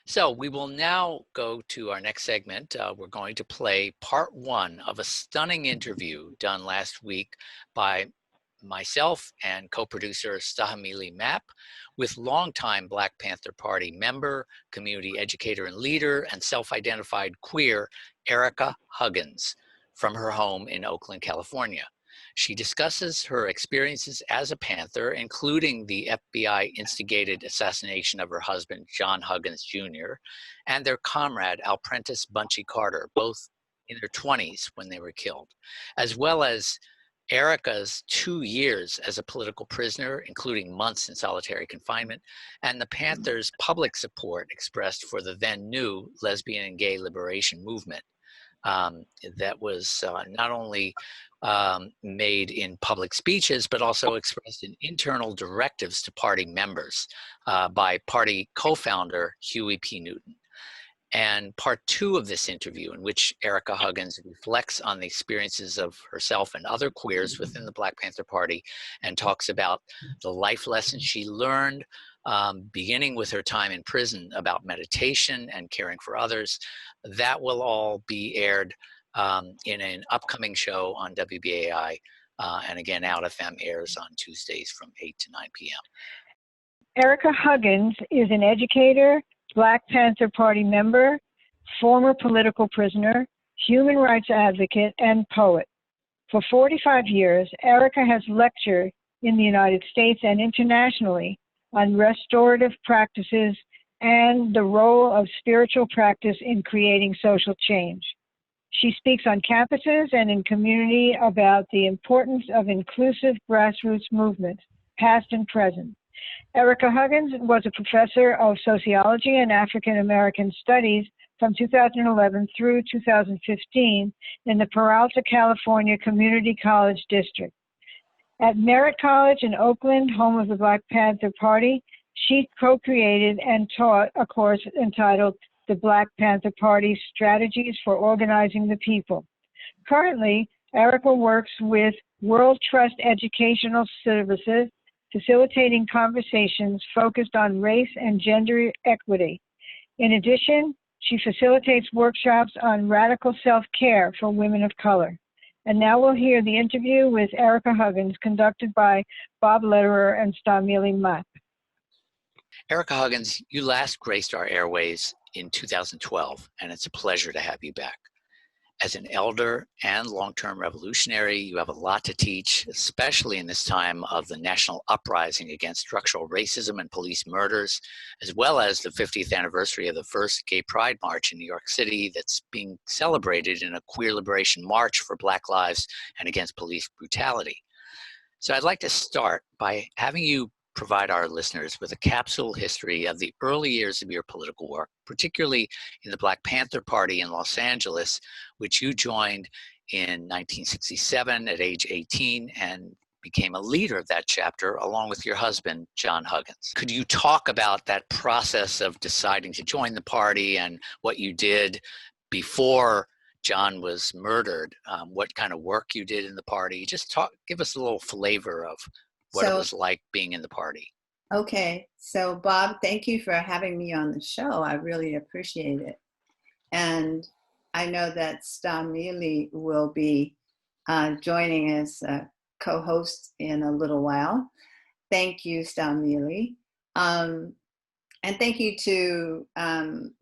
So we will now go to our next segment. We're going to play part one of a stunning interview done last week by myself and co-producer Stahamili Mapp with longtime Black Panther Party member, community educator and leader, and self-identified queer Ericka Huggins from her home in Oakland, California. She discusses her experiences as a Panther, including the FBI-instigated assassination of her husband, John Huggins Jr., and their comrade, Alprentice Bunchy Carter, both in their 20s when they were killed, as well as Ericka's 2 years as a political prisoner, including months in solitary confinement, and the Panthers' public support expressed for the then new Lesbian and Gay Liberation movement. That was not only made in public speeches, but also expressed in internal directives to party members by party co-founder Huey P. Newton. And part two of this interview, in which Ericka Huggins reflects on the experiences of herself and other queers within the Black Panther Party and talks about the life lessons she learned, beginning with her time in prison about meditation and caring for others. That will all be aired in an upcoming show on WBAI. And again, Out FM airs on Tuesdays from 8 to 9 p.m. Ericka Huggins is an educator, Black Panther Party member, former political prisoner, human rights advocate, and poet. For 45 years, Ericka has lectured in the United States and internationally on restorative practices and the role of spiritual practice in creating social change. She speaks on campuses and in community about the importance of inclusive grassroots movements, past and present. Ericka Huggins was a professor of sociology and African American studies from 2011 through 2015 in the Peralta, California Community College District. At Merritt College in Oakland, home of the Black Panther Party, she co-created and taught a course entitled The Black Panther Party Strategies for Organizing the People. Currently, Ericka works with World Trust Educational Services, facilitating conversations focused on race and gender equity. In addition, she facilitates workshops on radical self-care for women of color. And now we'll hear the interview with Ericka Huggins, conducted by Bob Lederer and Stahamili Mapp. Ericka Huggins, you last graced our airways in 2012, and it's a pleasure to have you back. As an elder and long-term revolutionary, you have a lot to teach, especially in this time of the national uprising against structural racism and police murders, as well as the 50th anniversary of the first Gay Pride March in New York City that's being celebrated in a queer liberation march for Black lives and against police brutality. So I'd like to start by having you provide our listeners with a capsule history of the early years of your political work, particularly in the Black Panther Party in Los Angeles, which you joined in 1967 at age 18 and became a leader of that chapter along with your husband, John Huggins. Could you talk about that process of deciding to join the party and what you did before John was murdered, what kind of work you did in the party? Just give us a little flavor of what it was like being in the party. Okay, so Bob, thank you for having me on the show. I really appreciate it. And I know that Stahamili will be joining as a co-host in a little while. Thank you, Stahamili. And thank you to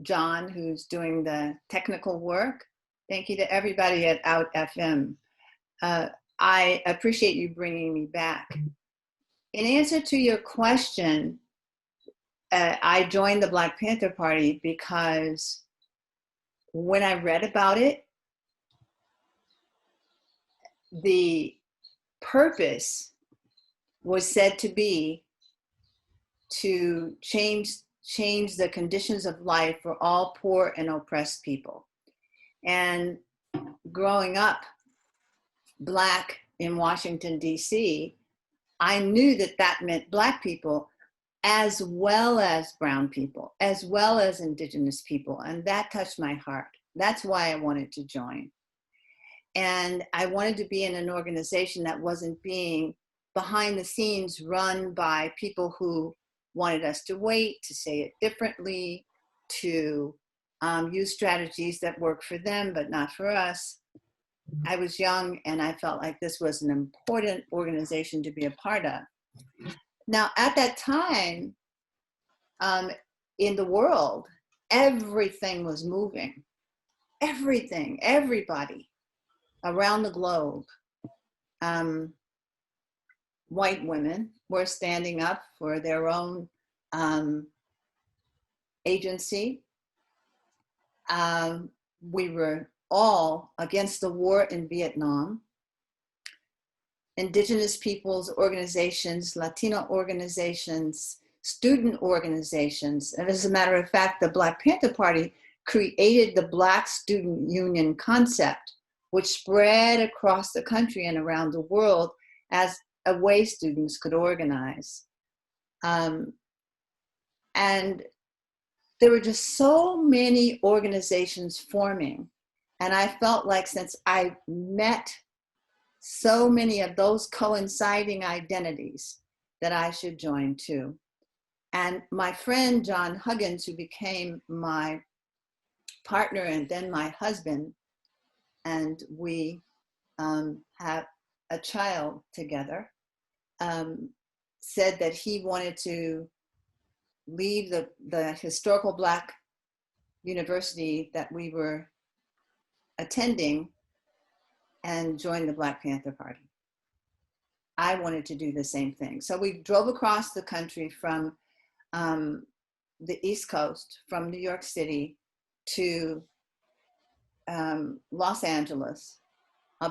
John, who's doing the technical work. Thank you to everybody at Out FM. I appreciate you bringing me back. In answer to your question, I joined the Black Panther Party because when I read about it, the purpose was said to be to change the conditions of life for all poor and oppressed people. And growing up Black in Washington, D.C., I knew that that meant Black people as well as brown people, as well as indigenous people. And that touched my heart. That's why I wanted to join. And I wanted to be in an organization that wasn't being behind the scenes run by people who wanted us to wait, to say it differently, to use strategies that work for them, but not for us. I was young and I felt like this was an important organization to be a part of. Now, at that time, in the world, everything was moving. Everything, everybody around the globe. White women were standing up for their own agency. We were all against the war in Vietnam. Indigenous peoples organizations, Latino organizations, student organizations. And as a matter of fact, the Black Panther Party created the Black Student Union concept, which spread across the country and around the world as a way students could organize. And there were just so many organizations forming. And I felt like since I met so many of those coinciding identities that I should join too. And my friend, John Huggins, who became my partner and then my husband, and we have a child together, said that he wanted to leave the historical Black university that we were attending and join the Black Panther Party. I wanted to do the same thing. So we drove across the country from the East Coast, from New York City to Los Angeles,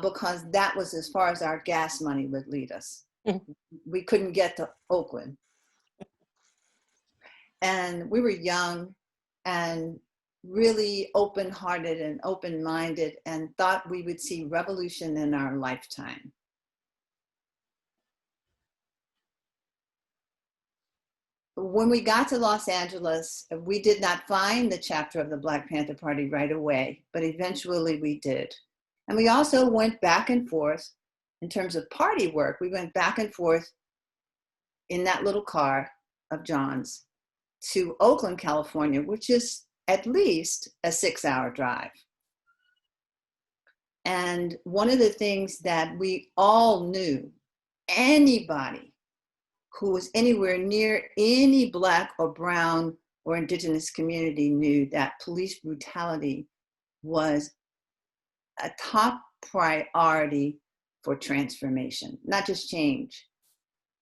because that was as far as our gas money would lead us. We couldn't get to Oakland. And we were young and really open-hearted and open-minded and thought we would see revolution in our lifetime. When we got to Los Angeles, we did not find the chapter of the Black Panther Party right away, but eventually we did. And we also went back and forth in terms of party work. We went back and forth in that little car of John's to Oakland, California, which is at least a 6-hour drive. And one of the things that we all knew, anybody who was anywhere near any Black or brown or indigenous community knew that police brutality was a top priority for transformation, not just change.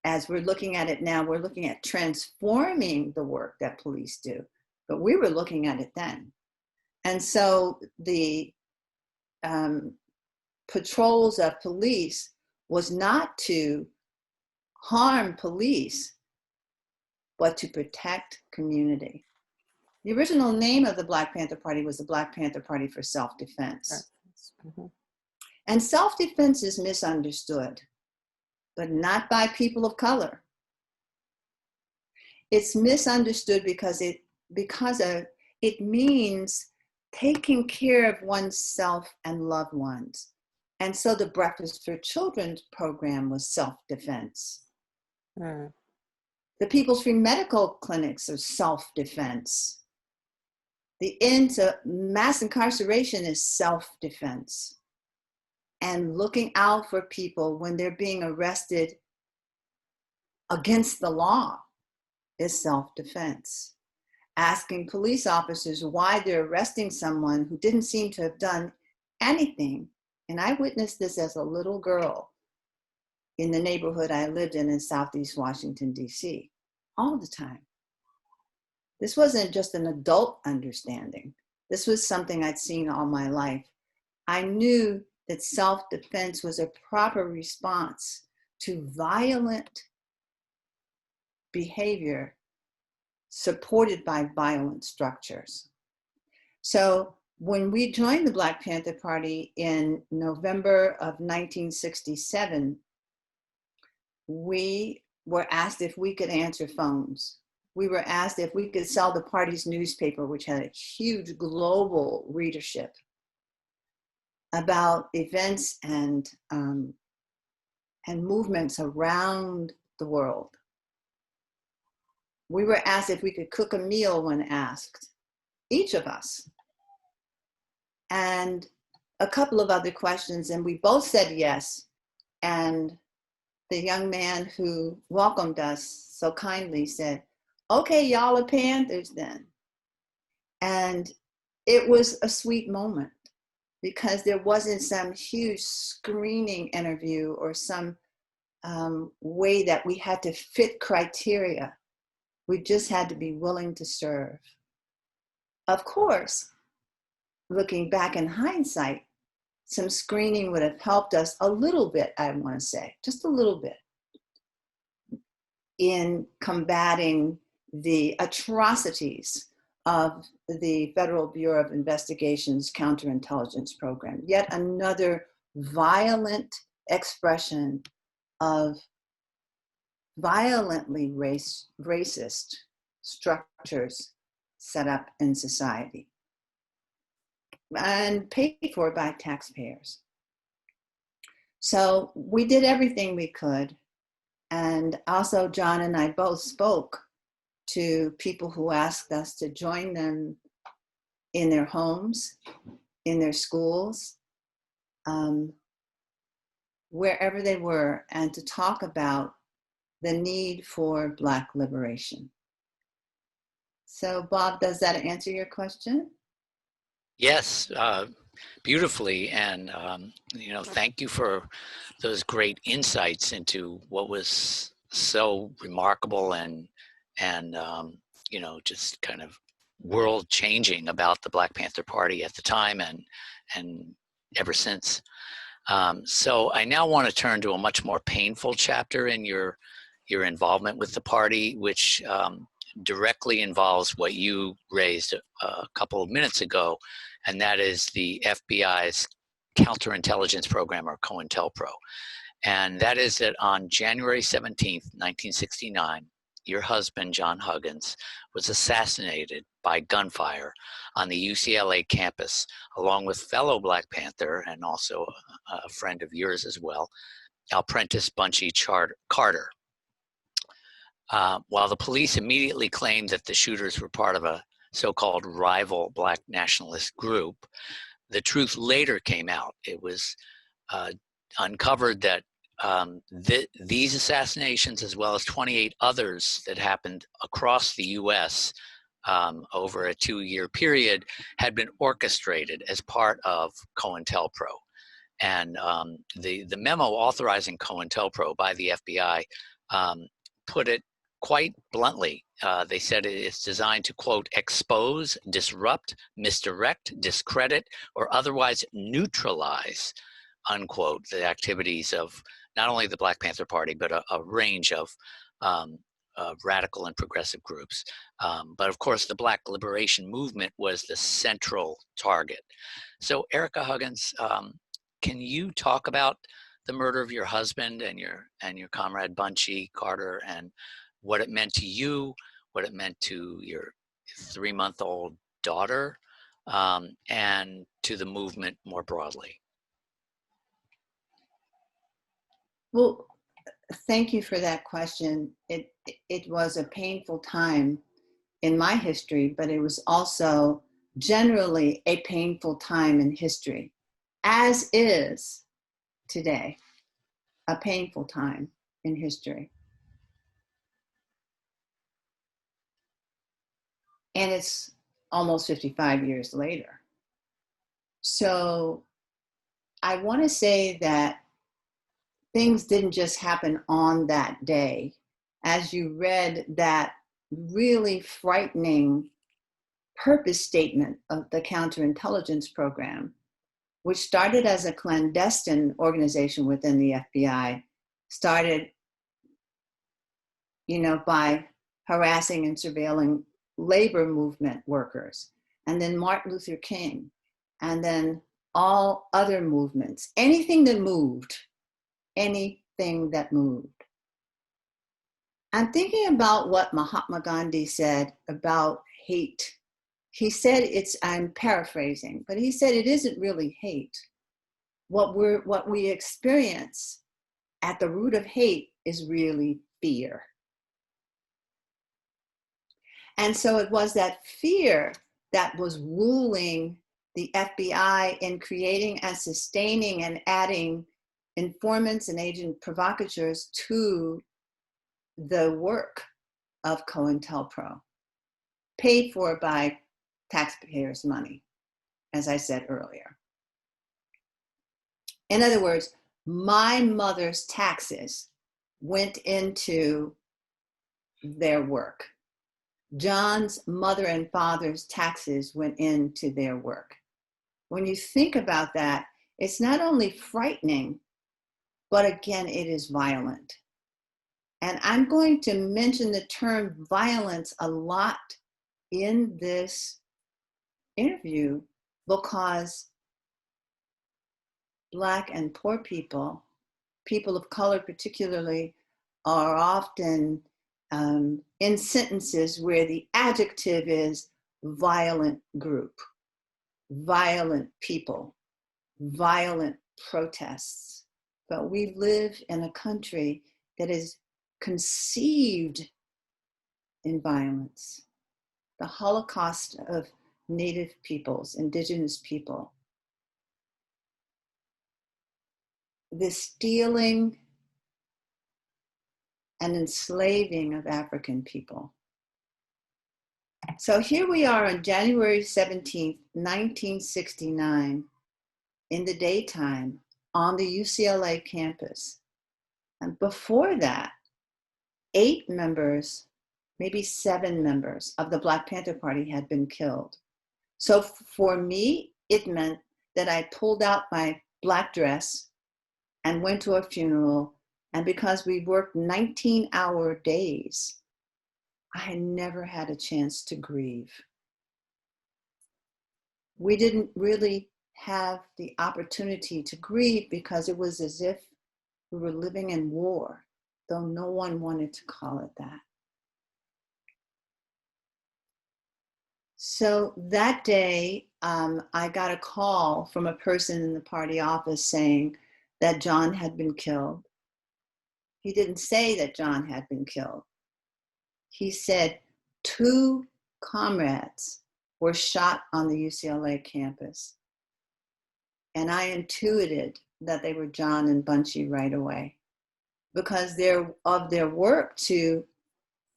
As we're looking at it now, we're looking at transforming the work that police do, but we were looking at it then. And so the patrols of police was not to harm police, but to protect community. The original name of the Black Panther Party was the Black Panther Party for Self-Defense. Mm-hmm. And self-defense is misunderstood, but not by people of color. It's misunderstood because it means taking care of oneself and loved ones. And so the Breakfast for Children program was self-defense. Mm. The People's Free Medical Clinics are self-defense. The end to mass incarceration is self-defense. And looking out for people when they're being arrested against the law is self-defense. Asking police officers why they're arresting someone who didn't seem to have done anything. And I witnessed this as a little girl in the neighborhood I lived in Southeast Washington, D.C., all the time. This wasn't just an adult understanding. This was something I'd seen all my life. I knew that self-defense was a proper response to violent behavior supported by violent structures. So when we joined the Black Panther Party in November of 1967, we were asked if we could answer phones. We were asked if we could sell the party's newspaper, which had a huge global readership, about events and movements around the world. We were asked if we could cook a meal when asked. each of us. And a couple of other questions, and we both said yes. And the young man who welcomed us so kindly said, okay, y'all are Panthers then. And it was a sweet moment because there wasn't some huge screening interview or some way that we had to fit criteria. We just had to be willing to serve. Of course, looking back in hindsight, some screening would have helped us a little bit, I want to say, just a little bit, in combating the atrocities of the Federal Bureau of Investigation's counterintelligence program. Yet another violent expression of violently racist structures set up in society and paid for by taxpayers. So we did everything we could. And also John and I both spoke to people who asked us to join them in their homes, in their schools, wherever they were, and to talk about the need for Black liberation. So Bob, does that answer your question? Yes, beautifully. And, thank you for those great insights into what was so remarkable and just kind of world changing about the Black Panther Party at the time and ever since. So I now want to turn to a much more painful chapter in your involvement with the party, which directly involves what you raised a couple of minutes ago, and that is the FBI's counterintelligence program, or COINTELPRO. And that is that on January 17th, 1969, your husband, John Huggins, was assassinated by gunfire on the UCLA campus, along with fellow Black Panther and also a friend of yours as well, Alprentice Bunchy Carter. While the police immediately claimed that the shooters were part of a so-called rival Black nationalist group, the truth later came out. It was uncovered that these assassinations, as well as 28 others that happened across the U.S. Over a 2-year period, had been orchestrated as part of COINTELPRO. And the memo authorizing COINTELPRO by the FBI put it quite bluntly. They said it's designed to, quote, expose, disrupt, misdirect, discredit, or otherwise neutralize, unquote, the activities of not only the Black Panther Party, but a range of radical and progressive groups. But of course, the Black Liberation Movement was the central target. So Ericka Huggins, can you talk about the murder of your husband and your comrade Bunchy Carter, and what it meant to you, what it meant to your 3-month-old daughter, and to the movement more broadly? Well, thank you for that question. It was a painful time in my history, but it was also generally a painful time in history, as is today, a painful time in history. And it's almost 55 years later. So I want to say that things didn't just happen on that day. As you read that really frightening purpose statement of the counterintelligence program, which started as a clandestine organization within the FBI, started, by harassing and surveilling labor movement workers, and then Martin Luther King, and then all other movements, anything that moved. I'm thinking about what Mahatma Gandhi said about hate. He said I'm paraphrasing, but he said it isn't really hate. What we experience at the root of hate is really fear. And so it was that fear that was ruling the FBI in creating and sustaining and adding informants and agent provocateurs to the work of COINTELPRO, paid for by taxpayers' money, as I said earlier. In other words, my mother's taxes went into their work. John's mother and father's taxes went into their work. When you think about that, it's not only frightening, but again, it is violent. And I'm going to mention the term violence a lot in this interview because Black and poor people, people of color particularly, are often in sentences where the adjective is violent group, violent people, violent protests. But we live in a country that is conceived in violence. The Holocaust of Native peoples, indigenous people, the stealing and enslaving of African people. So here we are on January 17th, 1969, in the daytime on the UCLA campus. And before that, 8 members, maybe 7 members of the Black Panther Party had been killed. So for me, it meant that I pulled out my black dress and went to a funeral. And because we worked 19-hour days, I never had a chance to grieve. We didn't really have the opportunity to grieve because it was as if we were living in war, though no one wanted to call it that. So that day, I got a call from a person in the party office saying that John had been killed. He didn't say that John had been killed. He said 2 comrades were shot on the UCLA campus. And I intuited that they were John and Bunchy right away because of their work to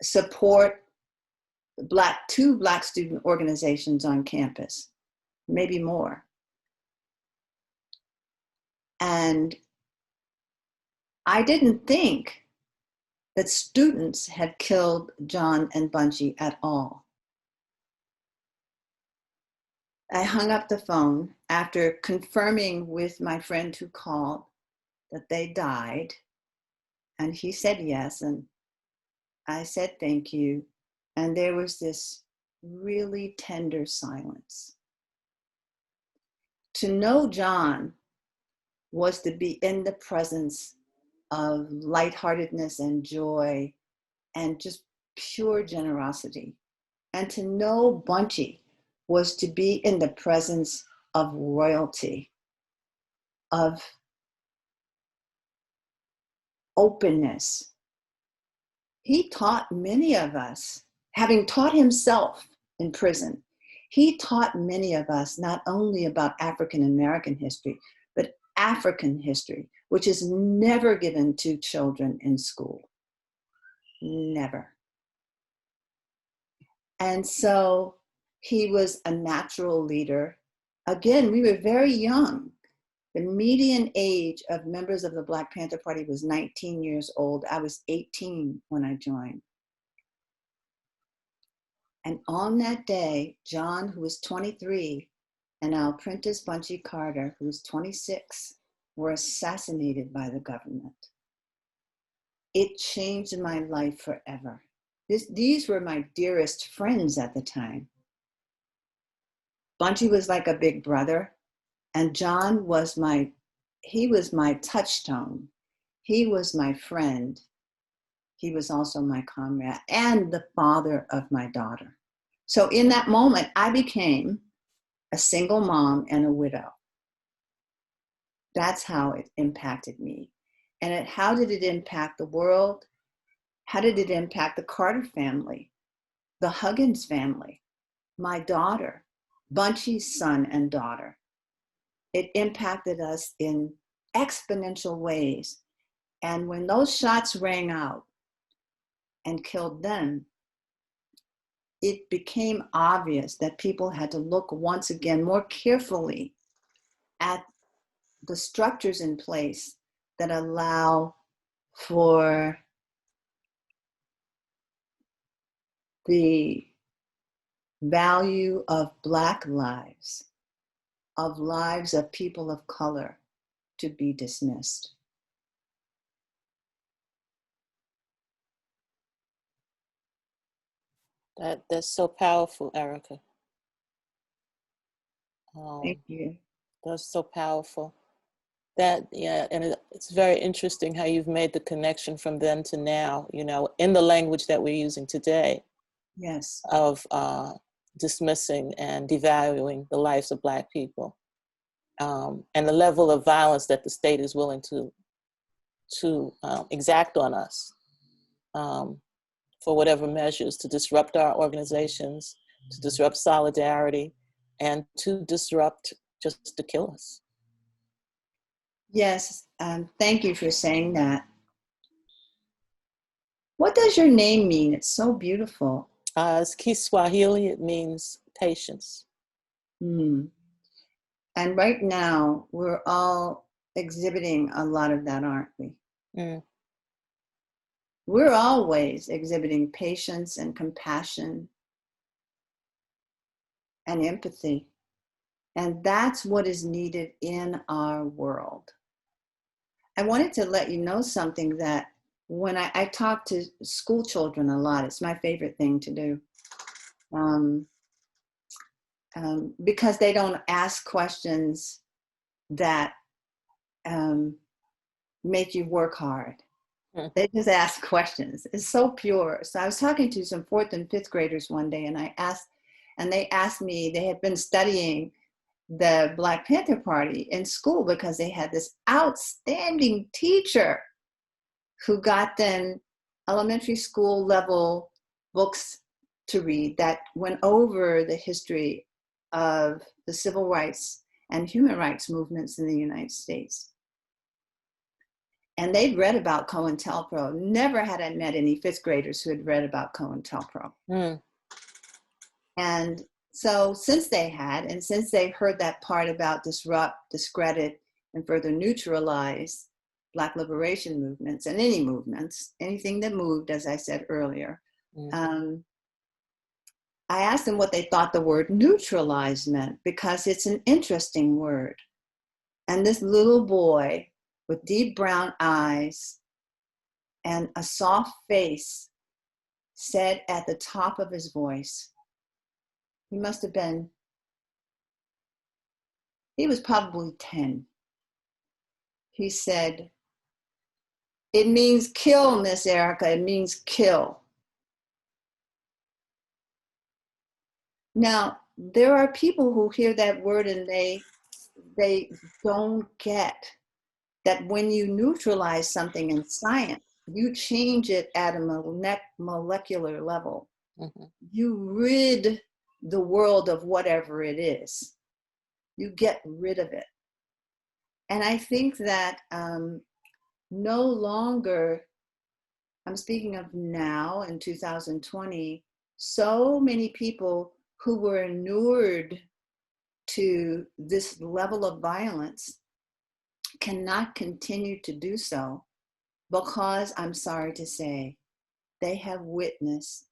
support 2 Black student organizations on campus, maybe more. And I didn't think that students had killed John and Bunchy at all. I hung up the phone after confirming with my friend who called that they died. And he said yes, and I said thank you. And there was this really tender silence. To know John was to be in the presence of lightheartedness and joy and just pure generosity. And to know Bunchy was to be in the presence of royalty, of openness. He taught many of us, having taught himself in prison, he taught many of us not only about African American history, but African history, which is never given to children in school. Never. And so he was a natural leader. Again, we were very young. The median age of members of the Black Panther Party was 19 years old. I was 18 when I joined. And on that day, John, who was 23, and Alprentice Bunchy Carter, who was 26, were assassinated by the government. It changed my life forever. These were my dearest friends at the time. Bunchy was like a big brother, and John was my touchstone. He was my friend. He was also my comrade and the father of my daughter. So in that moment, I became a single mom and a widow. That's how it impacted me. And how did it impact the world? How did it impact the Carter family, the Huggins family, my daughter, Bunchy's son and daughter. It impacted us in exponential ways. And when those shots rang out and killed them, it became obvious that people had to look once again more carefully at the structures in place that allow for the value of Black lives, of lives of people of color, to be dismissed. That's so powerful, Ericka. Thank you. That's so powerful. And it's very interesting how you've made the connection from then to now, in the language that we're using today. Yes. Of dismissing and devaluing the lives of Black people, and the level of violence that the state is willing to exact on us, for whatever measures, to disrupt our organizations, to disrupt solidarity, and to disrupt just to kill us. Yes, thank you for saying that. What does your name mean? It's so beautiful. It's Kiswahili. It means patience. And right now, we're all exhibiting a lot of that, aren't we? We're always exhibiting patience and compassion and empathy. And that's what is needed in our world. I wanted to let you know something, that when I talk to school children a lot, it's my favorite thing to do. Because they don't ask questions that make you work hard. They just ask questions. It's so pure. So I was talking to some 4th and 5th graders one day, and they asked me, they had been studying the Black Panther Party in school because they had this outstanding teacher who got them elementary school level books to read that went over the history of the civil rights and human rights movements in the United States. And they'd read about COINTELPRO. Never had I met any 5th graders who had read about COINTELPRO. And so since they had, and since they heard that part about disrupt, discredit, and further neutralize Black liberation movements and any movements, anything that moved, as I said earlier, I asked them what they thought the word neutralize meant, because it's an interesting word. And this little boy with deep brown eyes and a soft face said at the top of his voice, he was probably 10. He said, "It means kill, Miss Ericka, it means kill." Now, there are people who hear that word and they don't get that when you neutralize something in science, you change it at a molecular level. You rid the world of whatever it is. You get rid of it. And I think that no longer, I'm speaking of now in 2020, so many people who were inured to this level of violence cannot continue to do so, because, I'm sorry to say, they have witnessed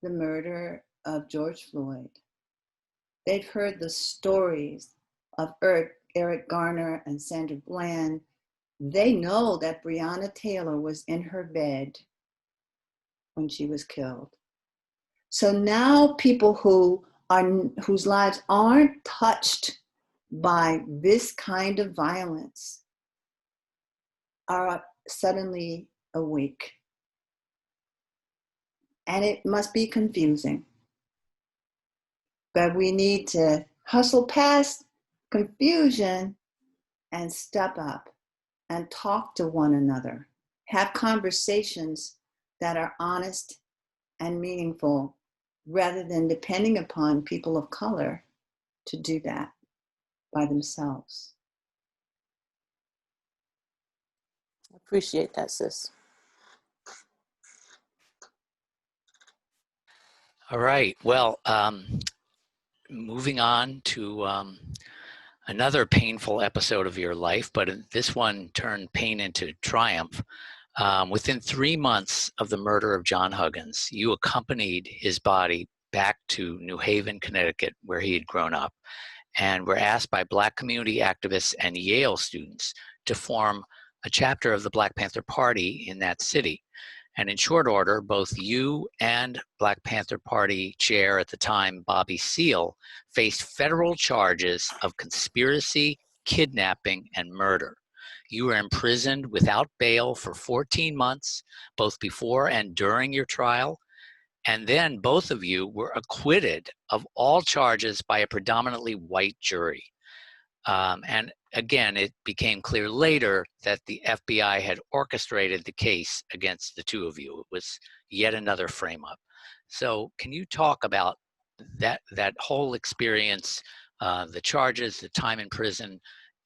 the murder of George Floyd. They've heard the stories of Eric Garner and Sandra Bland. They know that Breonna Taylor was in her bed when she was killed. So now people whose lives aren't touched by this kind of violence are suddenly awake. And it must be confusing. But we need to hustle past confusion and step up and talk to one another, have conversations that are honest and meaningful, rather than depending upon people of color to do that by themselves. Appreciate that, sis. All right. Well, moving on to another painful episode of your life, but this one turned pain into triumph. Within 3 months of the murder of John Huggins, you accompanied his body back to New Haven, Connecticut, where he had grown up, and were asked by Black community activists and Yale students to form a chapter of the Black Panther Party in that city. And in short order, both you and Black Panther Party chair at the time, Bobby Seale, faced federal charges of conspiracy, kidnapping, and murder. You were imprisoned without bail for 14 months, both before and during your trial. And then both of you were acquitted of all charges by a predominantly white jury. And again, it became clear later that the FBI had orchestrated the case against the two of you. It was yet another frame-up. So can you talk about that whole experience, the charges, the time in prison,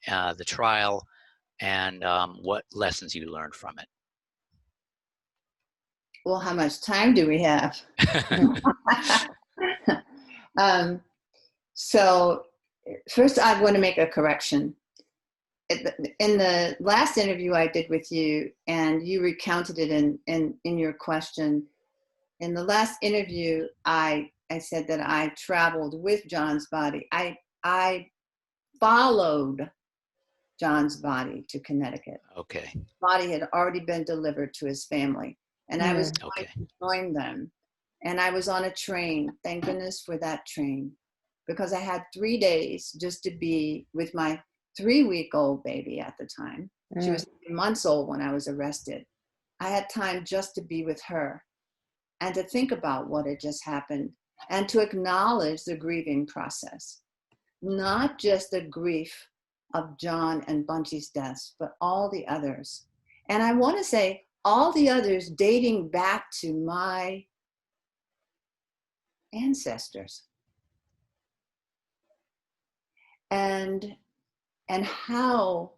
the trial, and what lessons you learned from it? Well, how much time do we have? So first, I want to make a correction. In the last interview I did with you, and you recounted it in your question, in the last interview, I said that I traveled with John's body. I followed John's body to Connecticut. Okay. His body had already been delivered to his family, and I was going Okay. to join them. And I was on a train. Thank goodness for that train, because I had 3 days just to be with my 3-week-old baby at the time. She was 3 months old when I was arrested. I had time just to be with her and to think about what had just happened and to acknowledge the grieving process, not just the grief of John and Bunchy's deaths, but all the others. And I want to say all the others dating back to my ancestors. And how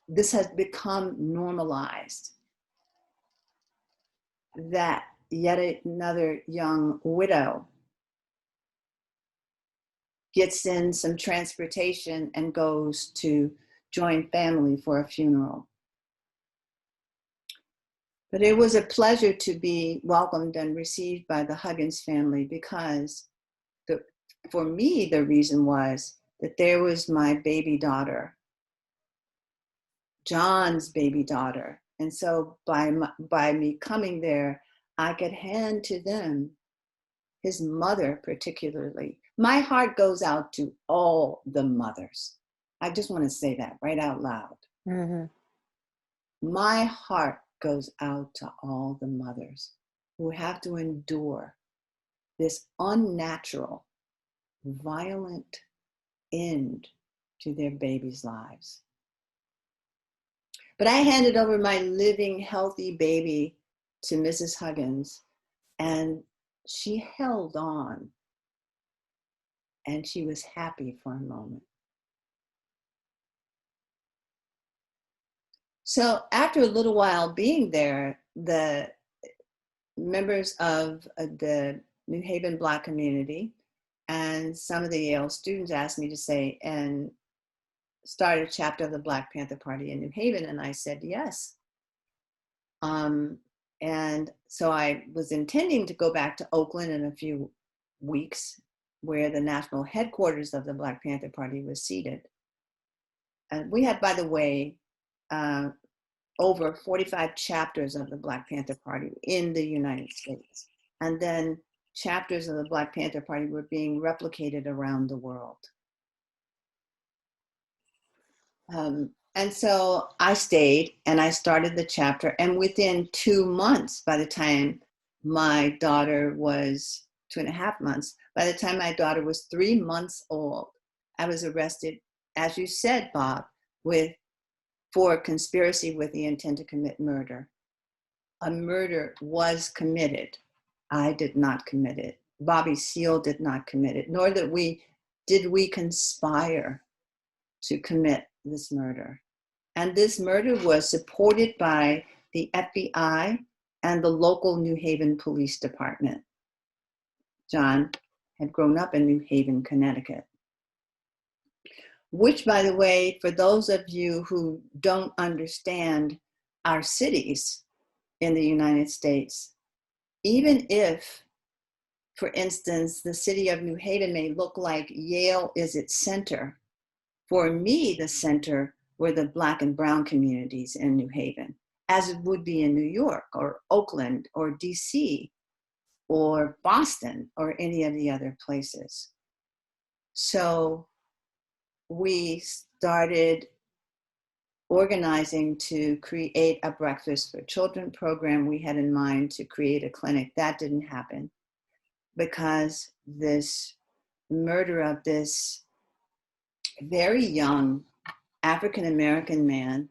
this has become normalized, that yet another young widow gets in some transportation and goes to join family for a funeral. But it was a pleasure to be welcomed and received by the Huggins family, because for me, the reason was that there was my baby daughter, John's baby daughter. And so by me coming there, I could hand to them, his mother particularly. My heart goes out to all the mothers. I just want to say that right out loud. Mm-hmm. My heart goes out to all the mothers who have to endure this unnatural, violent end to their babies' lives. But I handed over my living, healthy baby to Mrs. Huggins, and she held on, and she was happy for a moment. So after a little while being there, the members of the New Haven Black community and some of the Yale students asked me to say and start a chapter of the Black Panther Party in New Haven, and I said yes. And so I was intending to go back to Oakland in a few weeks, where the national headquarters of the Black Panther Party was seated. And we had, by the way, over 45 chapters of the Black Panther Party in the United States. And then chapters of the Black Panther Party were being replicated around the world. And so I stayed and I started the chapter. And within 2 months, by the time my daughter was 2.5 months, by the time my daughter was 3 months old, I was arrested, as you said, Bob, for conspiracy with the intent to commit murder. a murder was committed. I did not commit it. Bobby Seale did not commit it, nor did we conspire to commit this murder. And this murder was supported by the FBI and the local New Haven Police Department. John had grown up in New Haven, Connecticut, which, by the way, for those of you who don't understand our cities in the United States, even if, for instance, the city of New Haven may look like Yale is its center, for me, the center were the Black and brown communities in New Haven, as it would be in New York or Oakland or DC or Boston or any of the other places. So we started organizing to create a breakfast for children program. We had in mind to create a clinic. That didn't happen because this murder of this very young African-American man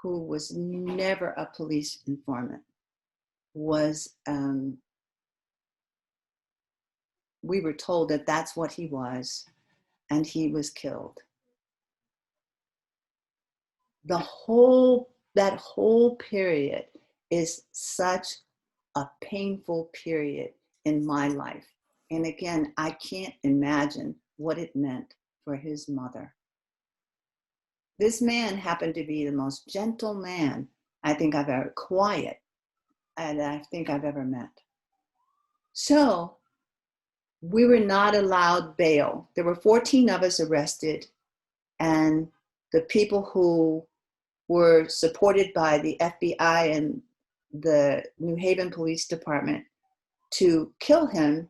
who was never a police informant was, we were told that that's what he was, and he was killed. That whole period is such a painful period in my life. And again, I can't imagine what it meant for his mother. This man happened to be the most gentle man quiet, and I think I've ever met. So we were not allowed bail. There were 14 of us arrested, and the people who were supported by the FBI and the New Haven Police Department to kill him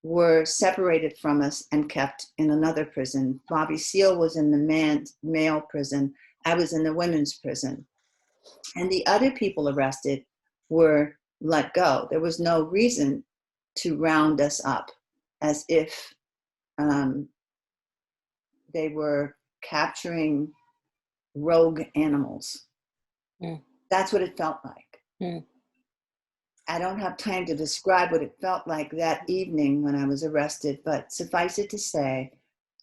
were separated from us and kept in another prison. Bobby Seale was in the male prison. I was in the women's prison. And the other people arrested were let go. There was no reason to round us up as if they were capturing rogue animals. Mm. That's what it felt like. Mm. I don't have time to describe what it felt like that evening when I was arrested, but suffice it to say,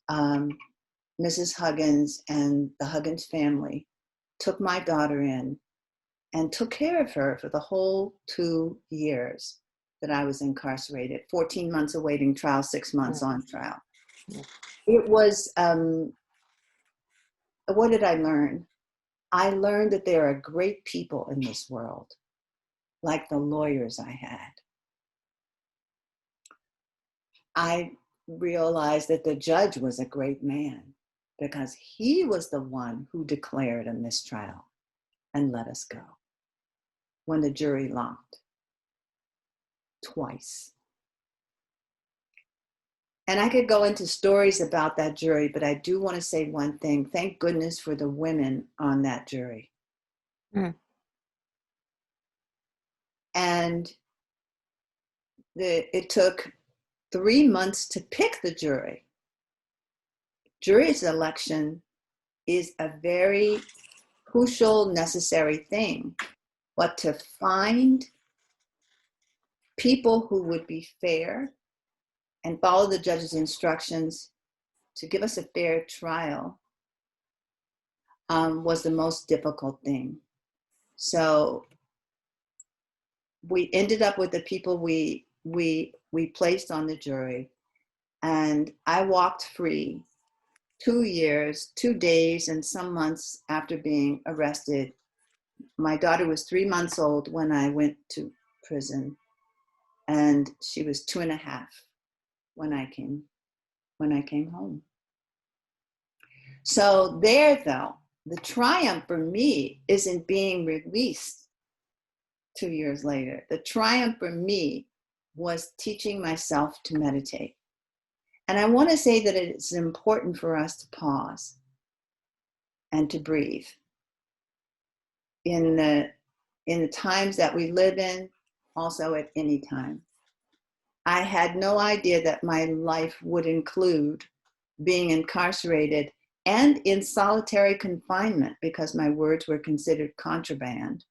Mrs. Huggins and the Huggins family took my daughter in and took care of her for the whole 2 years that I was incarcerated, 14 months awaiting trial, 6 months on trial. It was, what did I learn? I learned that there are great people in this world, like the lawyers I had. I realized that the judge was a great man because he was the one who declared a mistrial and let us go when the jury locked twice. And I could go into stories about that jury, but I do want to say one thing. Thank goodness for the women on that jury. Mm. And it took 3 months to pick the jury. Jury selection is a very crucial, necessary thing, but to find people who would be fair and follow the judge's instructions to give us a fair trial was the most difficult thing. So we ended up with the people we placed on the jury, and I walked free 2 years, 2 days, and some months after being arrested. My daughter was 3 months old when I went to prison, and she was 2.5 when I came home. So there, though, the triumph for me isn't being released 2 years later. The triumph for me was teaching myself to meditate. And I want to say that it's important for us to pause and to breathe in the times that we live in, also at any time. I had no idea that my life would include being incarcerated and in solitary confinement because my words were considered contraband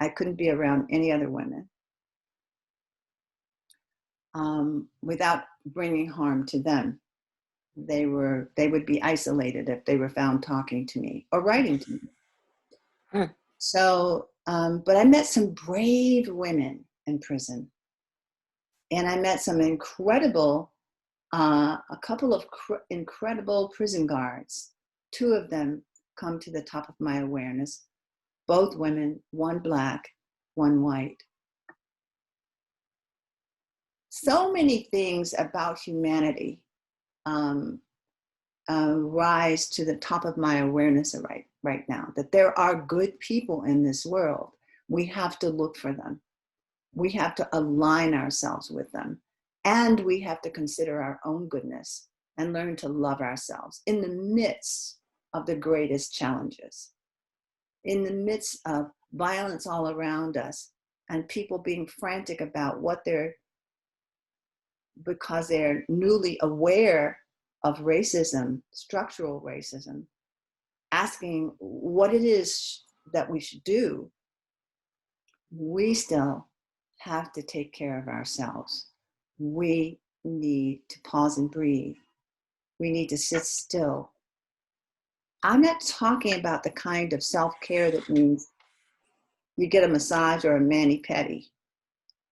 I couldn't be around any other women without bringing harm to them. They would be isolated if they were found talking to me or writing to me. Mm. So, but I met some brave women in prison, and I met some incredible, a couple of incredible prison guards. Two of them come to the top of my awareness, both women, one Black, one white. So many things about humanity rise to the top of my awareness right now, that there are good people in this world. We have to look for them. We have to align ourselves with them. And we have to consider our own goodness and learn to love ourselves in the midst of the greatest challenges, in the midst of violence all around us and people being frantic about because they're newly aware of racism, structural racism, asking what it is that we should do. We still have to take care of ourselves. We need to pause and breathe. We need to sit still. I'm not talking about the kind of self-care that means you get a massage or a mani-pedi.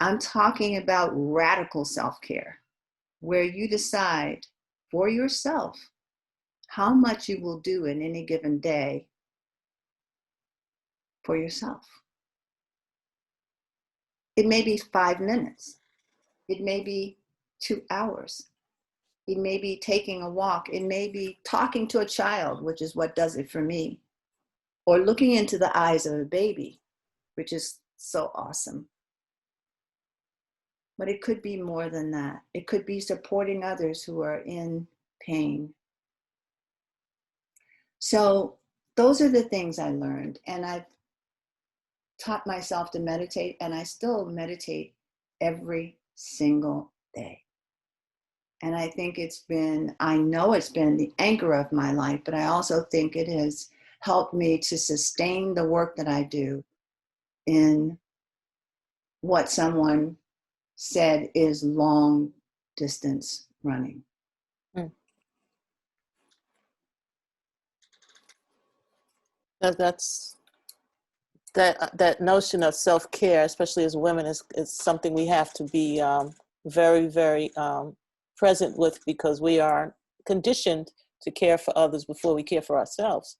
I'm talking about radical self-care, where you decide for yourself how much you will do in any given day for yourself. It may be 5 minutes. It may be 2 hours. It may be taking a walk. It may be talking to a child, which is what does it for me, or looking into the eyes of a baby, which is so awesome. But it could be more than that. It could be supporting others who are in pain. So those are the things I learned. And I've taught myself to meditate, and I still meditate every single day. And I think I know it's been the anchor of my life, but I also think it has helped me to sustain the work that I do in what someone said is long distance running. Mm. That notion of self-care, especially as women, is something we have to be very, very present with, because we are conditioned to care for others before we care for ourselves.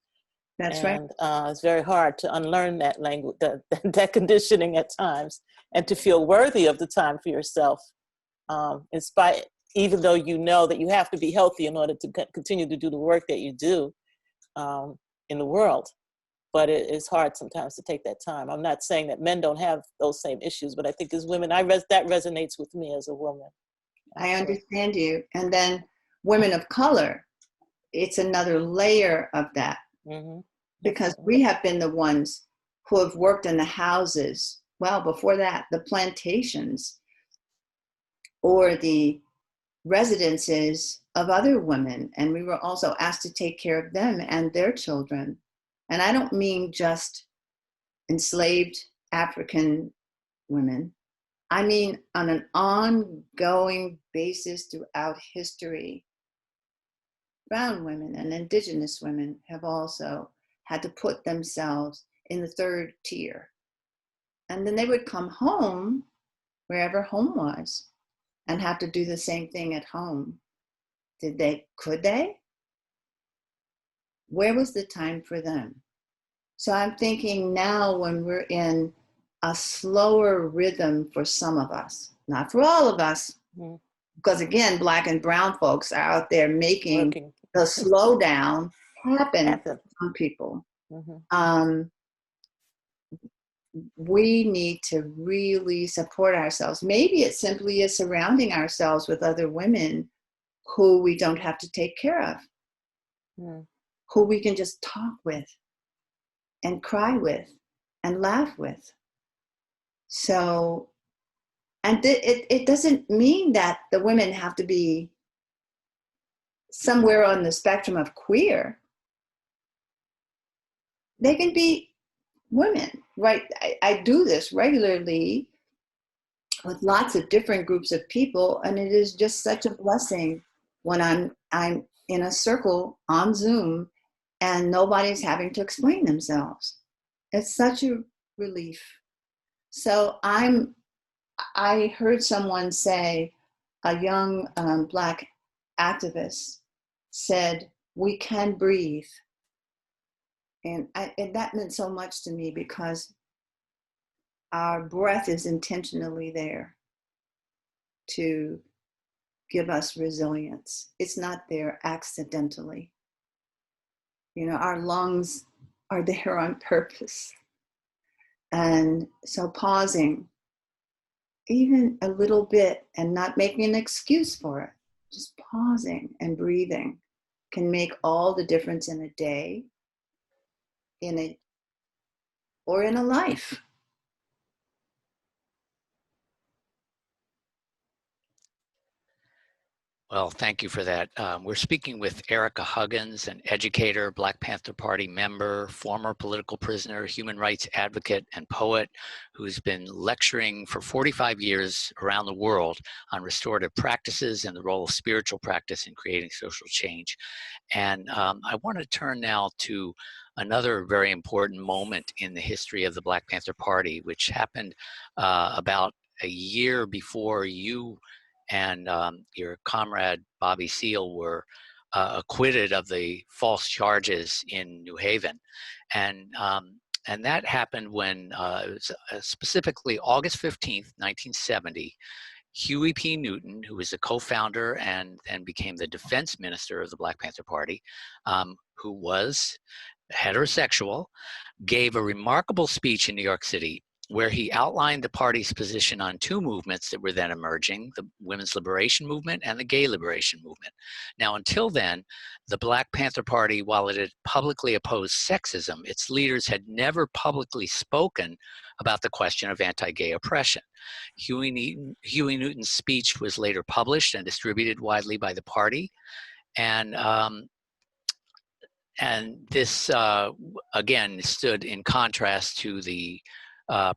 That's right. And it's very hard to unlearn that language, that conditioning at times, and to feel worthy of the time for yourself, in spite, even though you know that you have to be healthy in order to continue to do the work that you do in the world. But it is hard sometimes to take that time. I'm not saying that men don't have those same issues, but I think as women, that resonates with me as a woman. I understand you. And then women of color, it's another layer of that. Mm-hmm. Because we have been the ones who have worked in the houses, well, before that, the plantations or the residences of other women. And we were also asked to take care of them and their children. And I don't mean just enslaved African women. I mean on an ongoing basis throughout history. Brown women and indigenous women have also had to put themselves in the third tier. And then they would come home, wherever home was, and have to do the same thing at home. Could they? Where was the time for them? So I'm thinking now, when we're in a slower rhythm for some of us, not for all of us, because again, Black and brown folks are out there making the slowdown happen for some people. Mm-hmm. We need to really support ourselves. Maybe it simply is surrounding ourselves with other women who we don't have to take care of, who we can just talk with and cry with and laugh with. So, and it doesn't mean that the women have to be somewhere on the spectrum of queer. They can be women. right, I do this regularly with lots of different groups of people, and it is just such a blessing when I'm in a circle on Zoom and nobody's having to explain themselves. It's such a relief. So I heard someone say, a young Black activist said, "We can breathe." And that meant so much to me, because our breath is intentionally there to give us resilience. It's not there accidentally. You know, our lungs are there on purpose. And so pausing, even a little bit, and not making an excuse for it, just pausing and breathing, can make all the difference in a day, or in a life. Well, thank you for that. We're speaking with Ericka Huggins, an educator, Black Panther Party member, former political prisoner, human rights advocate, and poet who's been lecturing for 45 years around the world on restorative practices and the role of spiritual practice in creating social change. And I want to turn now to another very important moment in the history of the Black Panther Party, which happened about a year before you and your comrade Bobby Seale were acquitted of the false charges in New Haven. And that happened when, it was specifically August 15th, 1970, Huey P. Newton, who was the co-founder and became the defense minister of the Black Panther Party, who was heterosexual, gave a remarkable speech in New York City where he outlined the party's position on two movements that were then emerging, the women's liberation movement and the gay liberation movement. Now, until then, the Black Panther Party, while it had publicly opposed sexism, its leaders had never publicly spoken about the question of anti-gay oppression. Huey Newton's speech was later published and distributed widely by the party. And this, again, stood in contrast to the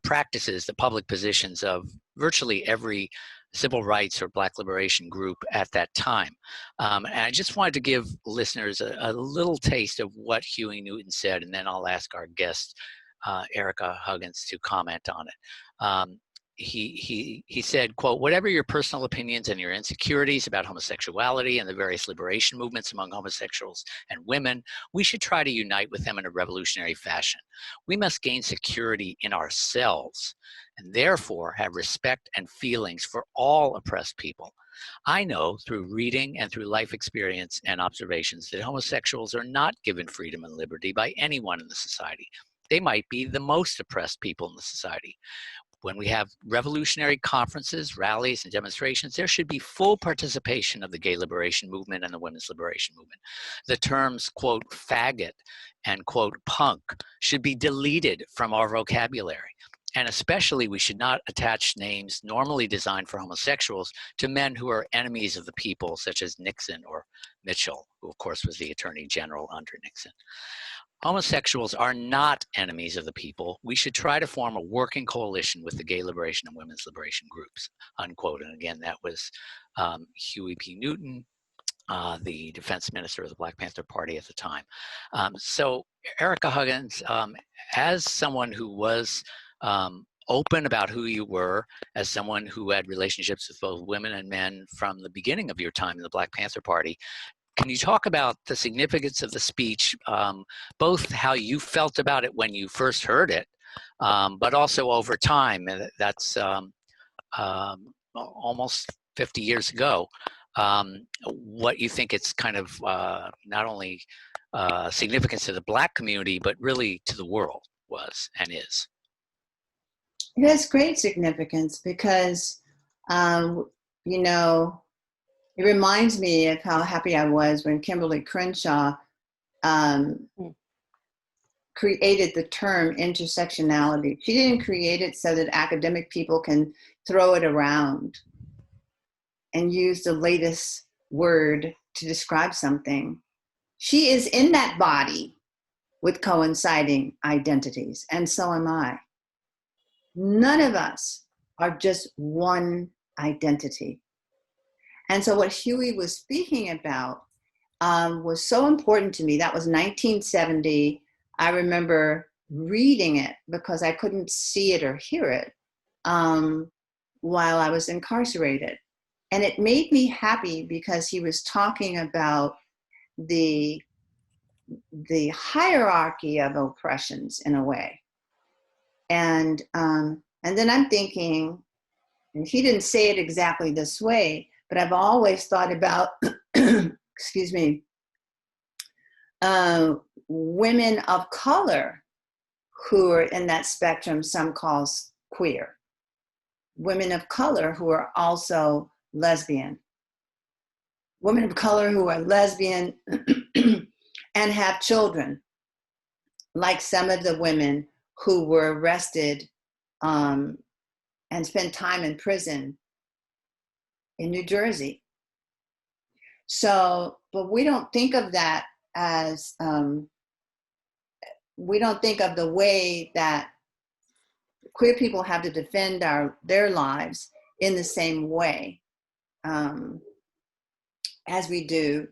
practices, the public positions of virtually every civil rights or Black liberation group at that time. And I just wanted to give listeners a little taste of what Huey Newton said, and then I'll ask our guest, Ericka Huggins, to comment on it. He said, quote, "Whatever your personal opinions and your insecurities about homosexuality and the various liberation movements among homosexuals and women, we should try to unite with them in a revolutionary fashion. We must gain security in ourselves and therefore have respect and feelings for all oppressed people. I know through reading and through life experience and observations that homosexuals are not given freedom and liberty by anyone in the society. They might be the most oppressed people in the society. When we have revolutionary conferences, rallies, and demonstrations, there should be full participation of the gay liberation movement and the women's liberation movement. The terms, quote, faggot and, quote, punk should be deleted from our vocabulary. And especially, we should not attach names normally designed for homosexuals to men who are enemies of the people, such as Nixon or Mitchell, who of course was the Attorney General under Nixon. Homosexuals are not enemies of the people. We should try to form a working coalition with the gay liberation and women's liberation groups," unquote. And again, that was Huey P. Newton, the defense minister of the Black Panther Party at the time. So Ericka Huggins, as someone who was open about who you were, as someone who had relationships with both women and men from the beginning of your time in the Black Panther Party, can you talk about the significance of the speech, both how you felt about it when you first heard it, but also over time? And that's almost 50 years ago. What you think it's kind of not only significance to the Black community, but really to the world was and is? It has great significance because, you know, it reminds me of how happy I was when Kimberly Crenshaw created the term intersectionality. She didn't create it so that academic people can throw it around and use the latest word to describe something. She is in that body with coinciding identities, and so am I. None of us are just one identity. And so what Huey was speaking about was so important to me. That was 1970. I remember reading it because I couldn't see it or hear it while I was incarcerated. And it made me happy because he was talking about the hierarchy of oppressions in a way. And then I'm thinking, and he didn't say it exactly this way, but I've always thought about, excuse me, women of color who are in that spectrum some calls queer. Women of color who are also lesbian. Women of color who are lesbian and have children, like some of the women who were arrested and spent time in prison in New Jersey. So, but we don't think of that as, we don't think of the way that queer people have to defend their lives in the same way as we do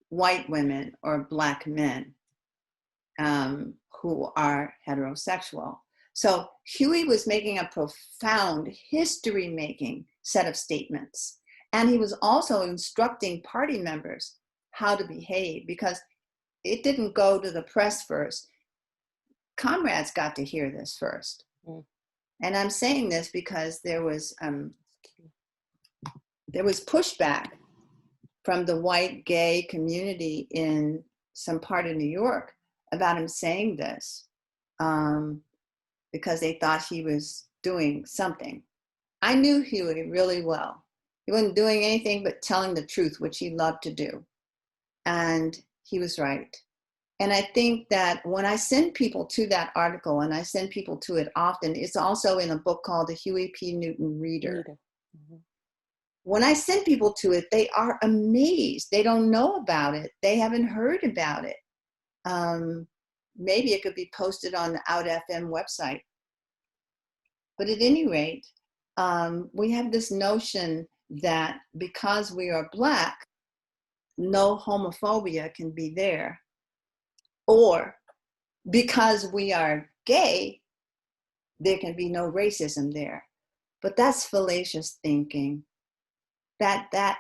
white women or Black men who are heterosexual. So Huey was making a profound history-making set of statements. And he was also instructing party members how to behave, because it didn't go to the press first. Comrades got to hear this first. Mm. And I'm saying this because there was pushback from the white gay community in some part of New York about him saying this, because they thought he was doing something. I knew Huey really well. He wasn't doing anything but telling the truth, which he loved to do. And he was right. And I think that when I send people to that article, and I send people to it often, it's also in a book called The Huey P. Newton Reader. Mm-hmm. When I send people to it, they are amazed. They don't know about it. They haven't heard about it. Maybe it could be posted on the Out FM website. But at any rate, we have this notion that because we are Black, no homophobia can be there. Or because we are gay, there can be no racism there. But that's fallacious thinking. That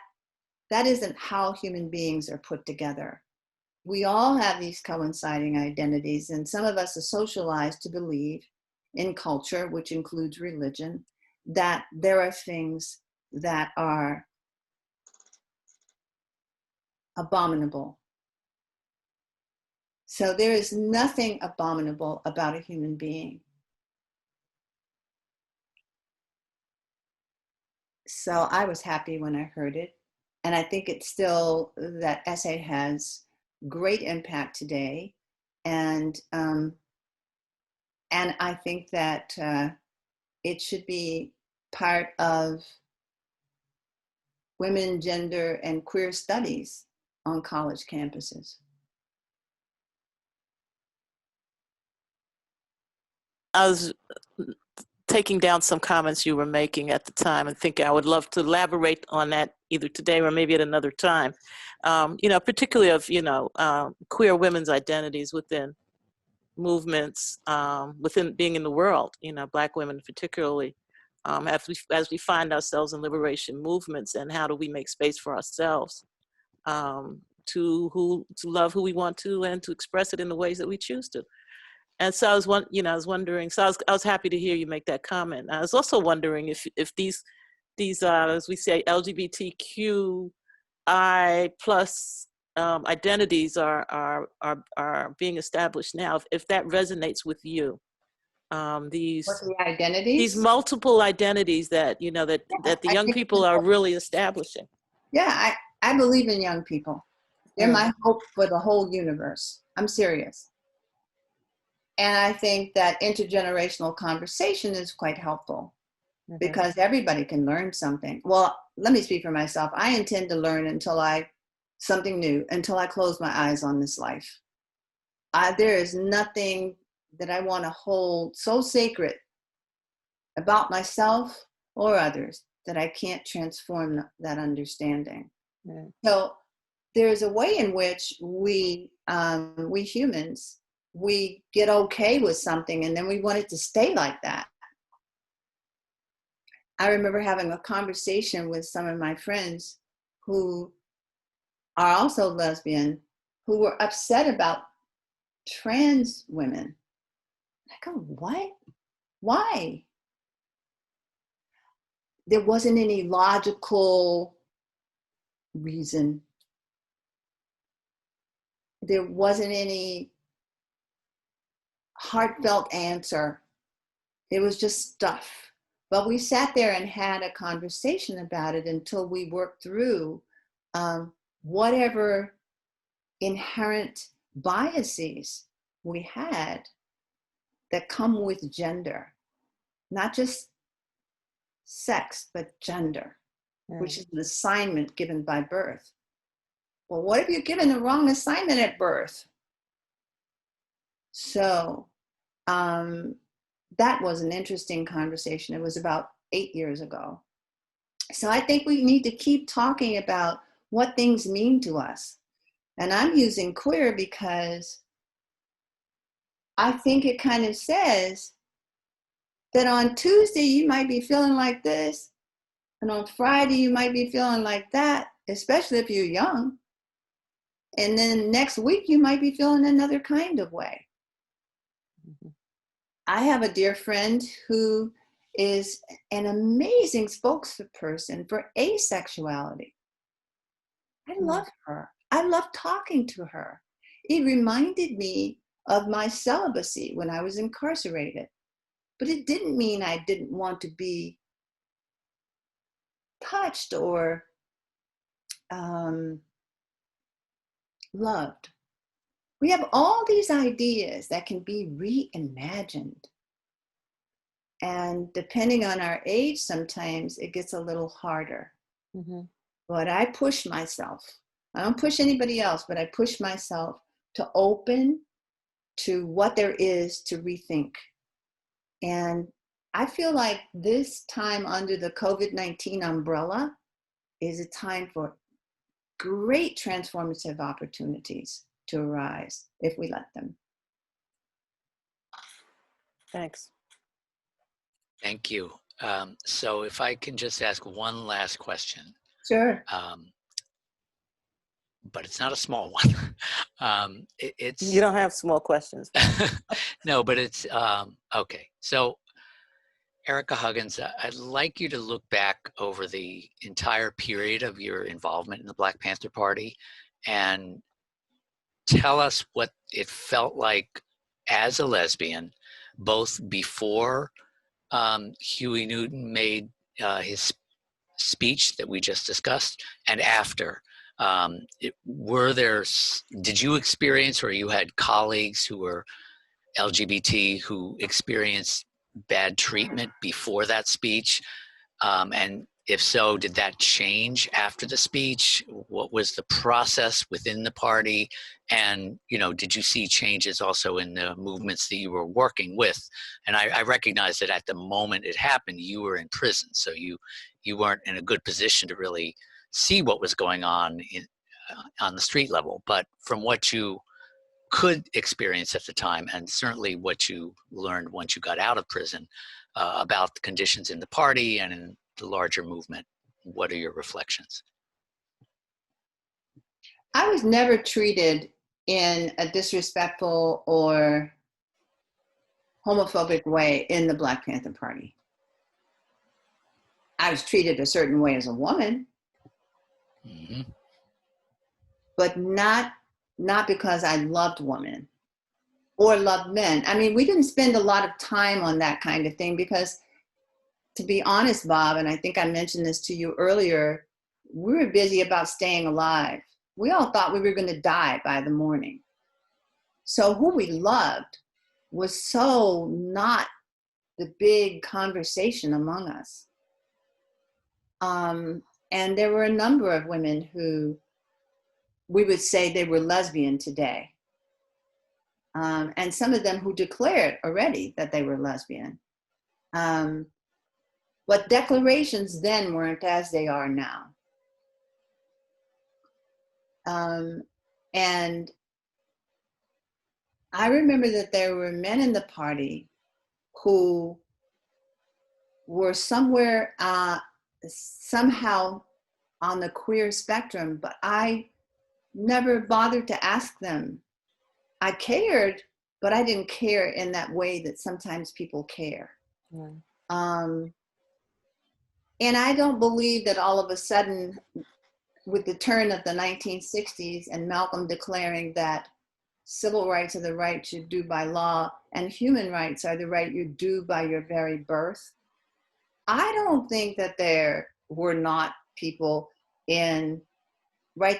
isn't how human beings are put together. We all have these coinciding identities, and some of us are socialized to believe in culture, which includes religion, that there are things that are abominable. So there is nothing abominable about a human being. So I was happy when I heard it. And I think it's still, that essay has great impact today. And I think that it should be part of women, gender, and queer studies on college campuses. I was taking down some comments you were making at the time and thinking I would love to elaborate on that either today or maybe at another time. Particularly of, queer women's identities within movements, within being in the world, Black women particularly, as we find ourselves in liberation movements, and how do we make space for ourselves to love who we want to and to express it in the ways that we choose to. And so I was wondering. So I was happy to hear you make that comment. I was also wondering if these as we say, LGBTQI plus identities are being established now. If that resonates with you, these multiple identities that that the young people are really establishing. Yeah, I believe in young people. They're my hope for the whole universe. I'm serious. And I think that intergenerational conversation is quite helpful, because everybody can learn something. Well, let me speak for myself. I intend to learn something new until I close my eyes on this life. There is nothing that I want to hold so sacred about myself or others that I can't transform that understanding. Mm. So there's a way in which we humans, we get okay with something and then we want it to stay like that. I remember having a conversation with some of my friends who are also lesbian, who were upset about trans women. I go, what? Why? There wasn't any logical reason. There wasn't any heartfelt answer. It was just stuff. But we sat there and had a conversation about it until we worked through whatever inherent biases we had that come with gender, not just sex, but gender, which is an assignment given by birth. Well, what if you're given the wrong assignment at birth? So that was an interesting conversation. It was about 8 years ago. So I think we need to keep talking about what things mean to us. And I'm using queer because I think it kind of says that on Tuesday you might be feeling like this, and on Friday you might be feeling like that, especially if you're young. And then next week you might be feeling another kind of way. Mm-hmm. I have a dear friend who is an amazing spokesperson for asexuality. I love her. I love talking to her. It reminded me of my celibacy when I was incarcerated. But it didn't mean I didn't want to be touched or loved. We have all these ideas that can be reimagined. And depending on our age, sometimes it gets a little harder. Mm-hmm. But I push myself. I don't push anybody else, but I push myself to open to what there is to rethink. And I feel like this time under the COVID-19 umbrella is a time for great transformative opportunities to arise if we let them. Thanks. Thank you. So if I can just ask one last question. Sure. But it's not a small one. It's You don't have small questions. No, but it's okay. So Ericka Huggins, I'd like you to look back over the entire period of your involvement in the Black Panther Party and tell us what it felt like as a lesbian, both before Huey Newton made his speech that we just discussed and after. Did you experience, or you had colleagues who were LGBT who experienced bad treatment before that speech? And if so, did that change after the speech? What was the process within the party? And, did you see changes also in the movements that you were working with? And I recognize that at the moment it happened, you were in prison. So you weren't in a good position to really see what was going on on the street level. But from what you could experience at the time, and certainly what you learned once you got out of prison about the conditions in the party and in the larger movement, what are your reflections? I was never treated in a disrespectful or homophobic way in the Black Panther Party. I was treated a certain way as a woman, mm-hmm. but not because I loved women or loved men. I mean, we didn't spend a lot of time on that kind of thing because, to be honest, Bob, and I think I mentioned this to you earlier, we were busy about staying alive. We all thought we were going to die by the morning. So who we loved was so not the big conversation among us. And there were a number of women who we would say they were lesbian today. And some of them who declared already that they were lesbian. But declarations then weren't as they are now. And I remember that there were men in the party who were somewhere, somehow on the queer spectrum, but I never bothered to ask them. I cared, but I didn't care in that way that sometimes people care. Mm. And I don't believe that all of a sudden, with the turn of the 1960s and Malcolm declaring that civil rights are the right you do by law and human rights are the right you do by your very birth, I don't think that there were not people right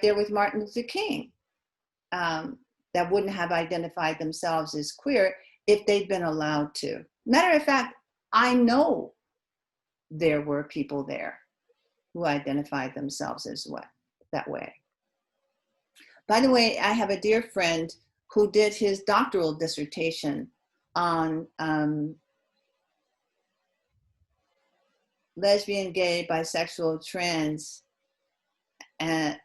there with Martin Luther King that wouldn't have identified themselves as queer if they'd been allowed to. Matter of fact, I know there were people there who identified themselves as that way. By the way, I have a dear friend who did his doctoral dissertation on lesbian, gay, bisexual, trans, and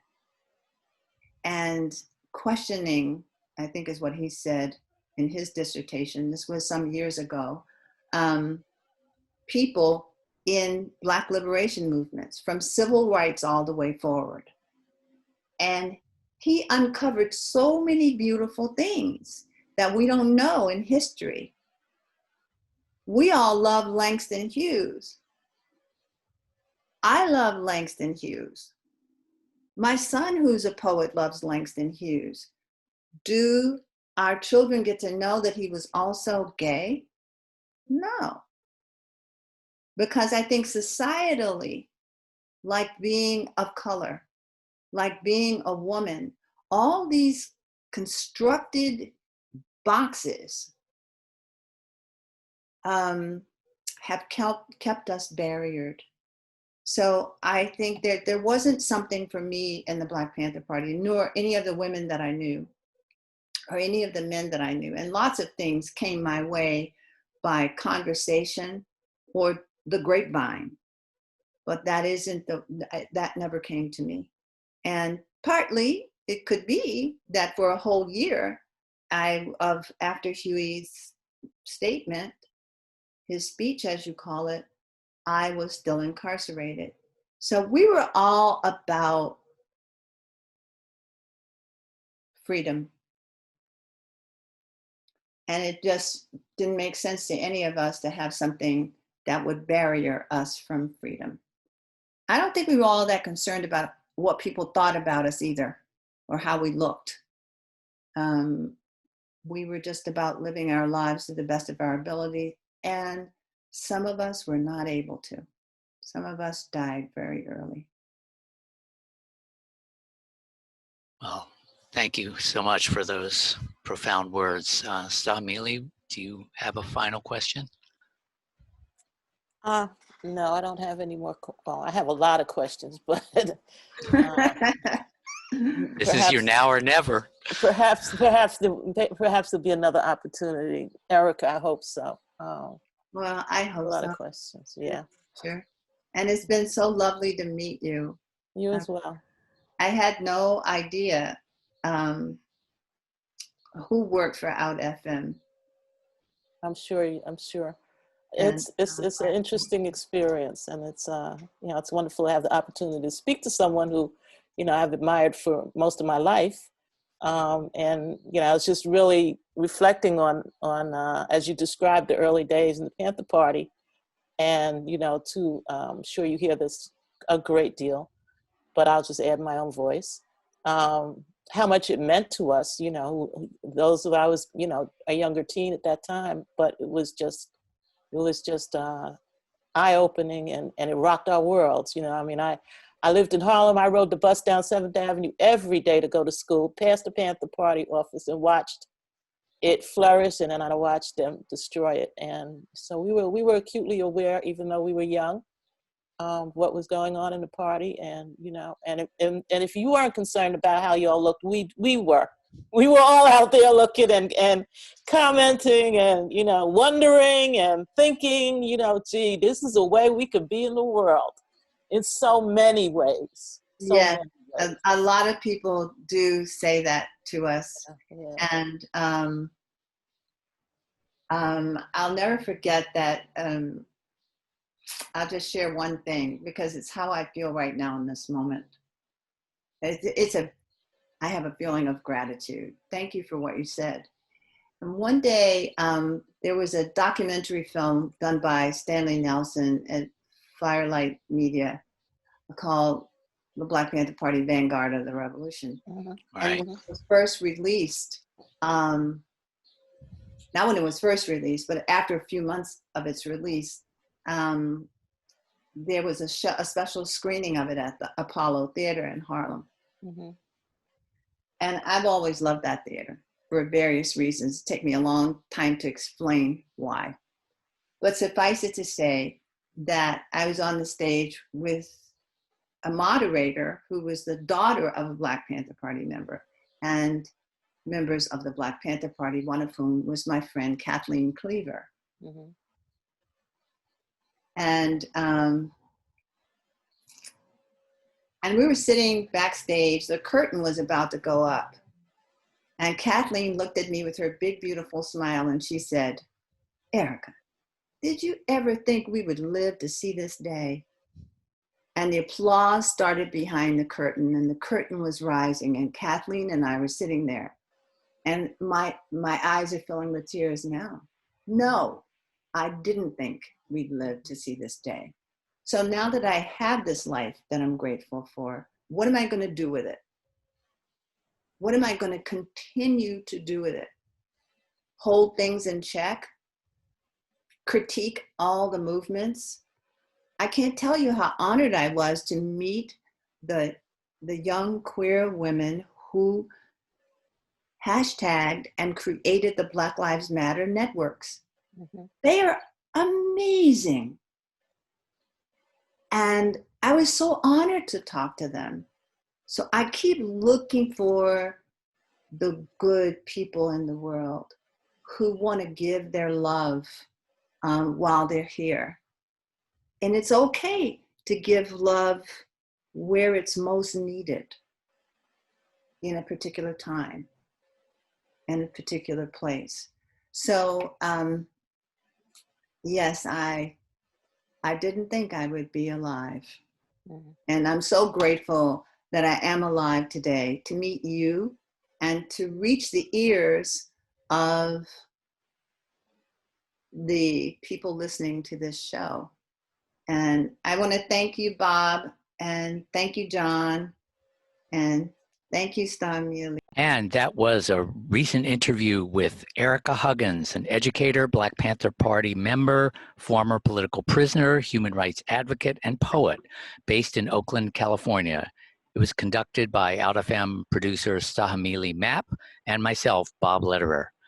questioning, I think is what he said in his dissertation, this was some years ago, people in Black liberation movements from civil rights all the way forward. And he uncovered so many beautiful things that we don't know in history. We all love Langston Hughes. I love Langston Hughes. My son, who's a poet, loves Langston Hughes. Do our children get to know that he was also gay? No. Because I think societally, like being of color, like being a woman, all these constructed boxes have kept us barriered. So I think that there wasn't something for me in the Black Panther Party, nor any of the women that I knew, or any of the men that I knew. And lots of things came my way by conversation or the grapevine, but that never came to me. And partly it could be that for a whole year, after Huey's statement, his speech, as you call it, I was still incarcerated. So we were all about freedom. And it just didn't make sense to any of us to have something that would barrier us from freedom. I don't think we were all that concerned about what people thought about us either, or how we looked. We were just about living our lives to the best of our ability. And some of us were not able to. Some of us died very early. Well, thank you so much for those profound words. Stamili, do you have a final question? No, I don't have any more. Well, I have a lot of questions, but This is your now or never. Perhaps there'll be another opportunity. Ericka, I hope so. Well, I hope so. A lot of questions, yeah. Sure. And it's been so lovely to meet you. You as well. I had no idea who worked for Out FM. I'm sure. It's an interesting experience, and it's it's wonderful to have the opportunity to speak to someone who, I've admired for most of my life. And I was just really reflecting on as you described the early days in the Panther Party, and I'm sure you hear this a great deal, but I'll just add my own voice. How much it meant to us, those who I was, a younger teen at that time, but it was just eye-opening, and it rocked our worlds. I lived in Harlem. I rode the bus down 7th Avenue every day to go to school, past the Panther Party office, and watched it flourish, and then I watched them destroy it. And so we were acutely aware, even though we were young, what was going on in the party. And and if you weren't concerned about how y'all looked, we were. We were all out there looking and commenting and, you know, wondering and thinking, you know, gee, this is a way we could be in the world in so many ways. So Yeah, many ways. a lot of people do say that to us. Yeah. And I'll never forget that. I'll just share one thing because it's how I feel right now in this moment. I have a feeling of gratitude. Thank you for what you said. And one day, there was a documentary film done by Stanley Nelson at Firelight Media called The Black Panther Party Vanguard of the Revolution. Right. And when it was first released, not when it was first released, but after a few months of its release, there was a special screening of it at the Apollo Theater in Harlem. Mm-hmm. And I've always loved that theater for various reasons. It take me a long time to explain why. But suffice it to say that I was on the stage with a moderator who was the daughter of a Black Panther Party member and members of the Black Panther Party, one of whom was my friend Kathleen Cleaver. Mm-hmm. And we were sitting backstage. The curtain was about to go up. And Kathleen looked at me with her big, beautiful smile, and she said, "Ericka, did you ever think we would live to see this day?" And the applause started behind the curtain, and the curtain was rising, and Kathleen and I were sitting there. And my eyes are filling with tears now. No, I didn't think we'd live to see this day. So now that I have this life that I'm grateful for, what am I going to do with it? What am I going to continue to do with it? Hold things in check? Critique all the movements? I can't tell you how honored I was to meet the young queer women who hashtagged and created the Black Lives Matter networks. Mm-hmm. They are amazing. And I was so honored to talk to them. So I keep looking for the good people in the world who want to give their love while they're here. And it's okay to give love where it's most needed in a particular time and a particular place. So yes, I didn't think I would be alive. Mm-hmm. And I'm so grateful that I am alive today to meet you and to reach the ears of the people listening to this show. And I want to thank you, Bob, and thank you, John, and thank you, Stamili. And that was a recent interview with Ericka Huggins, an educator, Black Panther Party member, former political prisoner, human rights advocate, and poet based in Oakland, California. It was conducted by Out FM producer Stahamili Mapp and myself, Bob Lederer.